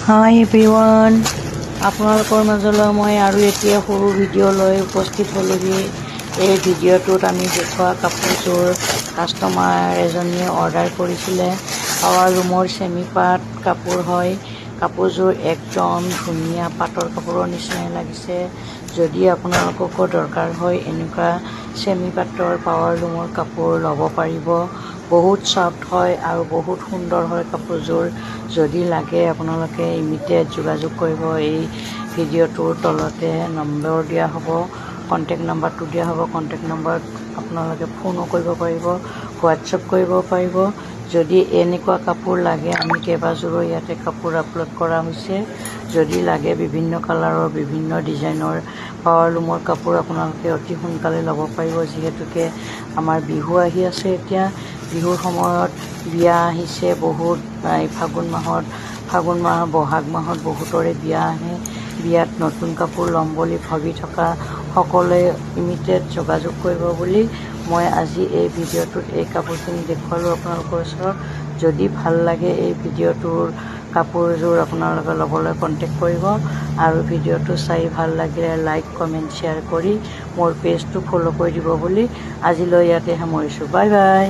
হাই everyone, আপোনালোকৰ মাজলৈ মই আৰু এতিয়া সৰু ভিডিঅ' লৈ উপস্থিত হ'লোহি। এই ভিডিঅ'টোত আমি দেখুওৱা কাপোৰযোৰ কাষ্টমাৰ এজনীয়ে অৰ্ডাৰ কৰিছিলে। পাৱাৰ লুমৰ চেমি পাট কাপোৰ হয়। কাপোৰযোৰ একদম ধুনীয়া পাটৰ কাপোৰৰ নিচিনাই লাগিছে। যদি আপোনালোককো দৰকাৰ হয় এনেকুৱা চেমি পাটৰ পাৱাৰ লুমৰ কাপোৰ ল'ব পাৰিব। বহুত ছফ্ট হয় আৰু বহুত সুন্দৰ হয় কাপোৰযোৰ। যদি লাগে আপোনালোকে ইমিডিয়েট যোগাযোগ কৰিব। এই ভিডিঅ'টোৰ তলতে নম্বৰ দিয়া হ'ব, কণ্টেক্ট নাম্বাৰটো দিয়া হ'ব। কণ্টেক্ট নম্বৰত আপোনালোকে ফোনো কৰিব পাৰিব, হোৱাটছএপ কৰিব পাৰিব। যদি এনেকুৱা কাপোৰ লাগে, আমি কেইবাযোৰো ইয়াতে কাপোৰ আপলোড কৰা হৈছে। যদি লাগে বিভিন্ন কালাৰৰ বিভিন্ন ডিজাইনৰ পাৱাৰ লুমৰ কাপোৰ আপোনালোকে অতি সোনকালে ল'ব পাৰিব। যিহেতুকে আমাৰ বিহু আহি আছে, এতিয়া বিহুৰ সময়ত বিয়া আহিছে বহুত। ফাগুন মাহ বহাগ মাহত বহুতৰে বিয়া আহে। বিয়াত নতুন কাপোৰ ল'ম বুলি ভাবি থকা সকলোৱে ইমিডিয়েট যোগাযোগ কৰিব বুলি মই আজি এই ভিডিঅ'টোত এই কাপোৰখিনি দেখুৱালোঁ আপোনালোকৰ ওচৰত। যদি ভাল লাগে এই ভিডিঅ'টোৰ কাপোৰযোৰ আপোনালোকে ল'বলৈ কণ্টেক্ট কৰিব। আৰু ভিডিঅ'টো চাই ভাল লাগিলে লাইক কমেণ্ট শ্বেয়াৰ কৰি মোৰ পেজটো ফ'ল' কৰি দিব বুলি আজিলৈ ইয়াতে সামৰিছোঁ। Bye bye.